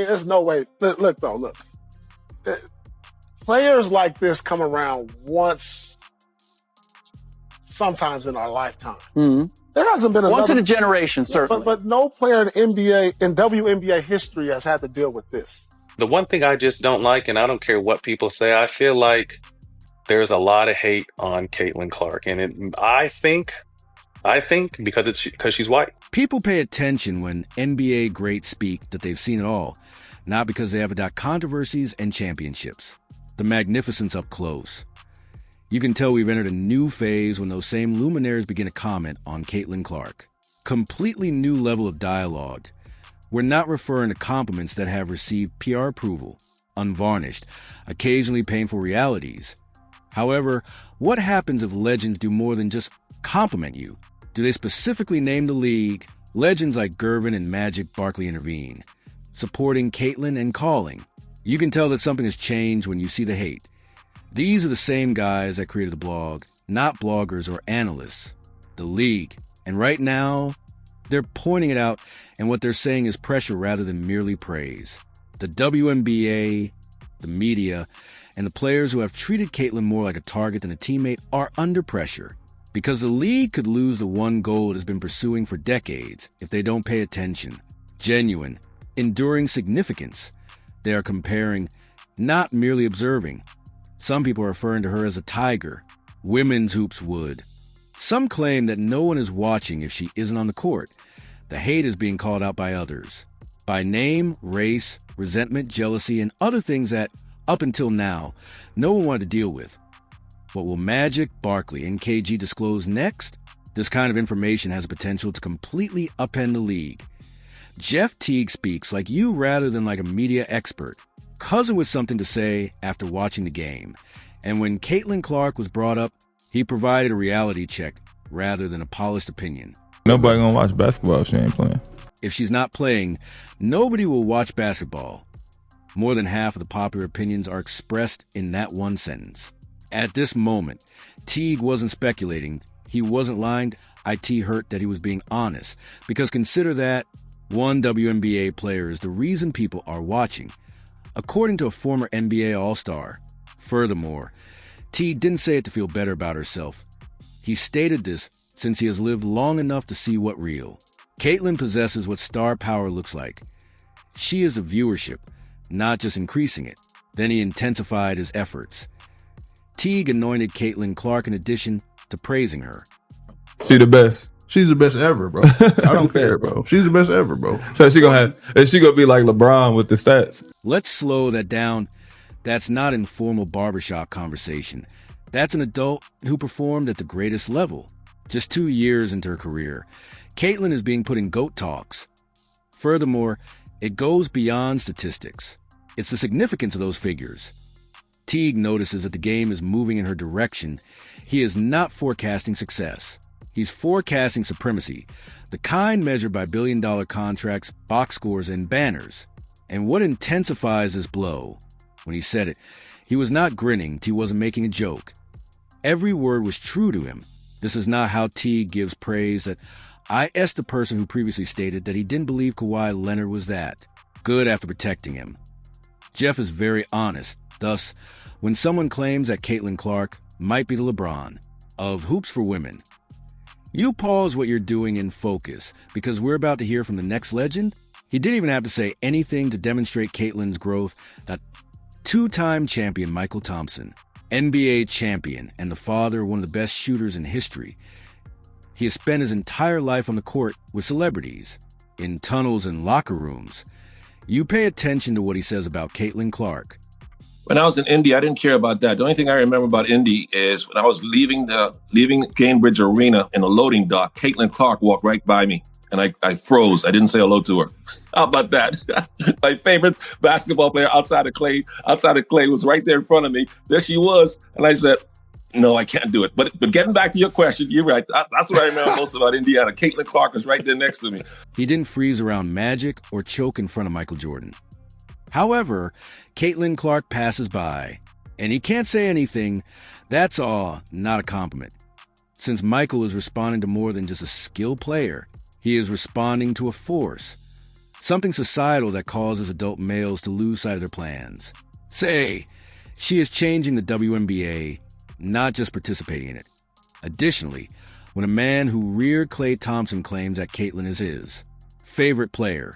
There's no way. Look, though, look. Players like this come around once, sometimes in our lifetime. Mm-hmm. There hasn't been once in a generation, certainly. But no player in NBA, in WNBA history has had to deal with this. The one thing I just don't like, and I don't care what people say, I feel like there's a lot of hate on Caitlin Clark, and I think because she's white. People pay attention when NBA greats speak that they've seen it all, not because they have about controversies and championships. The magnificence up close. You can tell we've entered a new phase when those same luminaries begin to comment on Caitlin Clark. Completely new level of dialogue. We're not referring to compliments that have received PR approval, unvarnished, occasionally painful realities. However, what happens if legends do more than just compliment you? Do they specifically name the league? Legends like Gervin and Magic Barkley intervene, supporting Caitlin and calling. You can tell that something has changed when you see the hate. These are the same guys that created the blog, not bloggers or analysts. The league. And right now, they're pointing it out, and what they're saying is pressure rather than merely praise. The WNBA, the media, and the players who have treated Caitlin more like a target than a teammate are under pressure. Because the league could lose the one goal it has been pursuing for decades if they don't pay attention. Genuine, enduring significance. They are comparing, not merely observing. Some people are referring to her as a tiger. Women's hoops would. Some claim that no one is watching if she isn't on the court. The hate is being called out by others. By name, race, resentment, jealousy, and other things that, up until now, no one wanted to deal with. What will Magic, Barkley, and KG disclose next? This kind of information has potential to completely upend the league. Jeff Teague speaks like you rather than like a media expert. Cousin with something to say after watching the game. And when Caitlin Clark was brought up, he provided a reality check rather than a polished opinion. Nobody gonna watch basketball if she ain't playing. If she's not playing, nobody will watch basketball. More than half of the popular opinions are expressed in that one sentence. At this moment, Teague wasn't speculating. He wasn't lying. IT hurt that he was being honest. Because consider that one WNBA player is the reason people are watching, according to a former NBA All-Star. Furthermore, Teague didn't say it to feel better about herself. He stated this since he has lived long enough to see what real. Caitlin possesses what star power looks like. She is the viewership, not just increasing it. Then he intensified his efforts. Teague anointed Caitlin Clark in addition to praising her. She the best. She's the best ever, bro. I don't care, bro. She's the best ever, bro. So is she gonna be like LeBron with the stats? Let's slow that down. That's not informal barbershop conversation. That's an adult who performed at the greatest level. Just 2 years into her career, Caitlin is being put in GOAT talks. Furthermore, it goes beyond statistics. It's the significance of those figures. Teague notices that the game is moving in her direction. He is not forecasting success. He's forecasting supremacy, the kind measured by billion-dollar contracts, box scores, and banners. And what intensifies this blow? When he said it, he was not grinning. He wasn't making a joke. Every word was true to him. This is not how Teague gives praise that I asked the person who previously stated that he didn't believe Kawhi Leonard was that good after protecting him. Jeff is very honest. Thus, when someone claims that Caitlin Clark might be the LeBron of hoops for women, you pause what you're doing and focus, because we're about to hear from the next legend. He didn't even have to say anything to demonstrate Caitlin's growth. That two-time champion Michael Thompson, NBA champion, and the father of one of the best shooters in history. He has spent his entire life on the court with celebrities, in tunnels and locker rooms. You pay attention to what he says about Caitlin Clark. When I was in Indy, I didn't care about that. The only thing I remember about Indy is when I was leaving Cambridge Arena in a loading dock, Caitlin Clark walked right by me, and I froze. I didn't say hello to her. How about that? My favorite basketball player outside of Clay was right there in front of me. There she was, and I said, no, I can't do it. But getting back to your question, you're right. That's what I remember most about Indiana. Caitlin Clark is right there next to me. He didn't freeze around Magic or choke in front of Michael Jordan. However, Caitlin Clark passes by, and he can't say anything. That's all, not a compliment. Since Michael is responding to more than just a skill player, he is responding to a force. something societal that causes adult males to lose sight of their plans. Say, she is changing the WNBA, not just participating in it. Additionally, when a man who reared Klay Thompson claims that Caitlyn is his favorite player,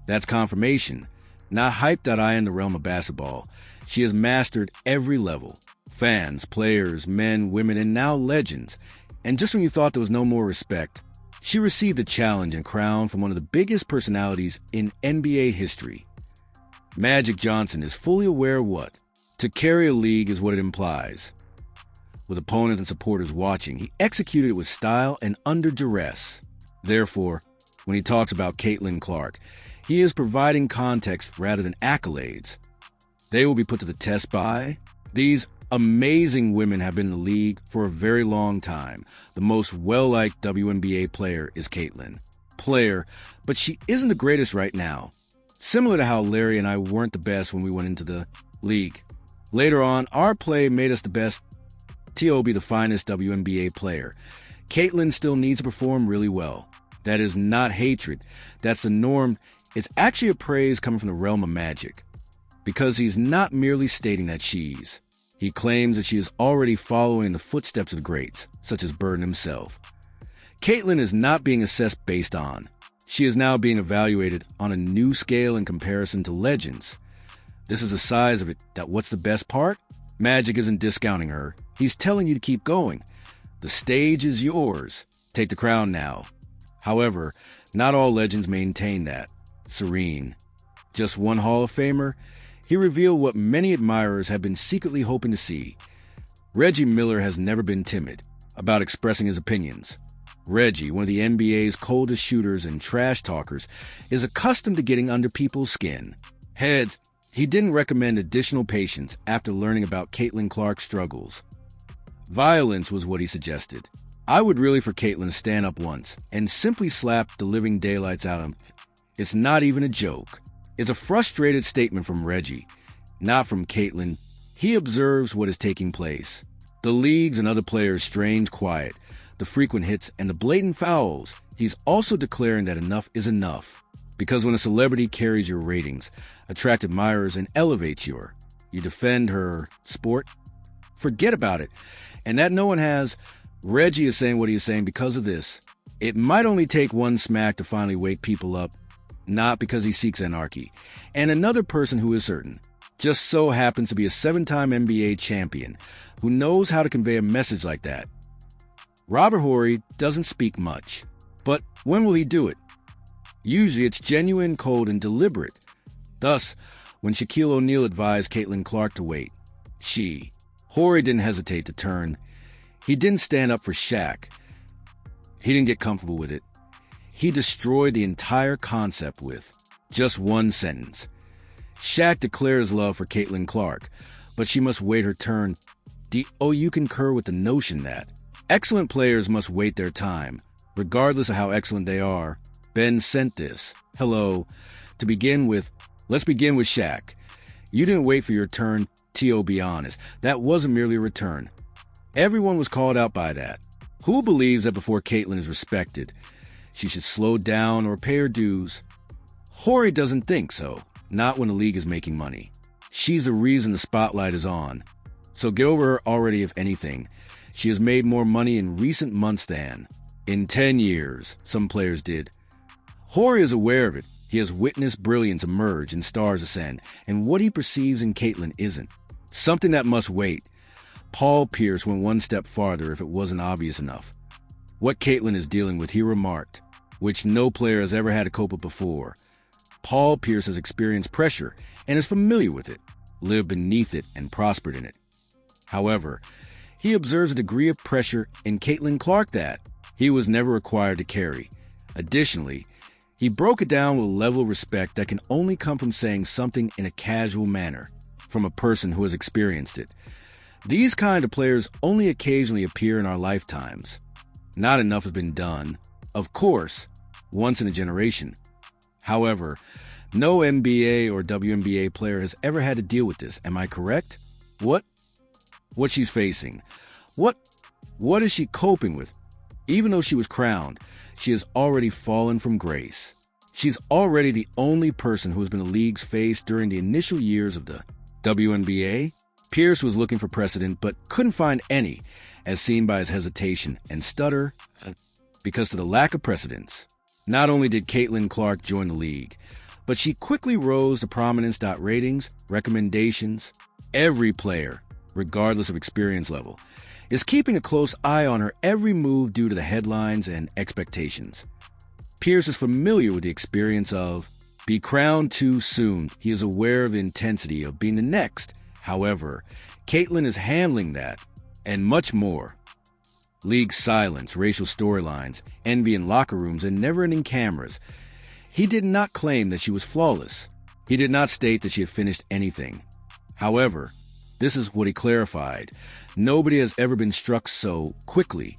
that's confirmation, not hype.I in the realm of basketball. She has mastered every level. Fans, players, men, women, and now legends. And just when you thought there was no more respect, she received a challenge and crown from one of the biggest personalities in NBA history. Magic Johnson is fully aware of what to carry a league is what it implies. With opponents and supporters watching, he executed it with style and under duress. Therefore, when he talks about Caitlin Clark, he is providing context rather than accolades. They will be put to the test by these amazing women have been in the league for a very long time. The most well-liked WNBA player is Caitlyn. But she isn't the greatest right now. Similar to how Larry and I weren't the best when we went into the league. Later on, our play made us the best. T.O. be the finest WNBA player. Caitlyn still needs to perform really well. That is not hatred. That's the norm. It's actually a praise coming from the realm of Magic. Because he's not merely stating that she's. He claims that she is already following the footsteps of the greats, such as Burden himself. Caitlyn is not being assessed based on. She is now being evaluated on a new scale in comparison to legends. This is the size of it that what's the best part? Magic isn't discounting her. He's telling you to keep going. The stage is yours. Take the crown now. However, not all legends maintain that. Serene. Just one Hall of Famer? He revealed what many admirers have been secretly hoping to see. Reggie Miller has never been timid about expressing his opinions. Reggie, one of the NBA's coldest shooters and trash talkers, is accustomed to getting under people's skin. Heads, he didn't recommend additional patience after learning about Caitlin Clark's struggles. Violence was what he suggested. I would really for Caitlyn to stand up once and simply slap the living daylights out of him. It's not even a joke. It's a frustrated statement from Reggie, not from Caitlyn. He observes what is taking place. The leagues and other players' strange quiet, the frequent hits, and the blatant fouls. He's also declaring that enough is enough. Because when a celebrity carries your ratings, attracts admirers, and elevates you defend her sport, forget about it. And that no one has. Reggie is saying what he is saying because of this. It might only take one smack to finally wake people up, not because he seeks anarchy. And another person who is certain, just so happens to be a 7-time NBA champion who knows how to convey a message like that. Robert Horry doesn't speak much, but when will he do it? Usually it's genuine, cold, and deliberate. Thus, when Shaquille O'Neal advised Caitlin Clark to wait, Horry didn't hesitate to turn. He didn't stand up for Shaq. He didn't get comfortable with it. He destroyed the entire concept with just one sentence. Shaq declares love for Caitlin Clark, but she must wait her turn. You concur with the notion that excellent players must wait their time, regardless of how excellent they are. Ben sent this. Hello. To begin with, let's begin with Shaq. You didn't wait for your turn, T.O. be honest. That wasn't merely a return. Everyone was called out by that. Who believes that before Caitlyn is respected, she should slow down or pay her dues? Horry doesn't think so, not when the league is making money. She's the reason the spotlight is on. So get over her already, if anything. She has made more money in recent months than in 10 years, some players did. Horry is aware of it. He has witnessed brilliance emerge and stars ascend, and what he perceives in Caitlyn isn't. Something that must wait. Paul Pierce went one step farther if it wasn't obvious enough. What Caitlyn is dealing with, he remarked, which no player has ever had to cope with before. Paul Pierce has experienced pressure and is familiar with it, lived beneath it, and prospered in it. However, he observes a degree of pressure in Caitlin Clark that he was never required to carry. Additionally, he broke it down with a level of respect that can only come from saying something in a casual manner, from a person who has experienced it. These kind of players only occasionally appear in our lifetimes. Not enough has been done. Of course, once in a generation. However, no NBA or WNBA player has ever had to deal with this. Am I correct? What she's facing. What is she coping with? Even though she was crowned, she has already fallen from grace. She's already the only person who has been the league's face during the initial years of the WNBA. Pierce was looking for precedent but couldn't find any, as seen by his hesitation and stutter because of the lack of precedents. Not only did Caitlin Clark join the league, but she quickly rose to prominence. Ratings, recommendations, every player, regardless of experience level, is keeping a close eye on her every move due to the headlines and expectations. Pierce is familiar with the experience of be crowned too soon. He is aware of the intensity of being the next. However, Caitlin is handling that and much more. League silence, racial storylines, envy in locker rooms, and never-ending cameras. He did not claim that she was flawless. He did not state that she had finished anything. However, this is what he clarified. Nobody has ever been struck so quickly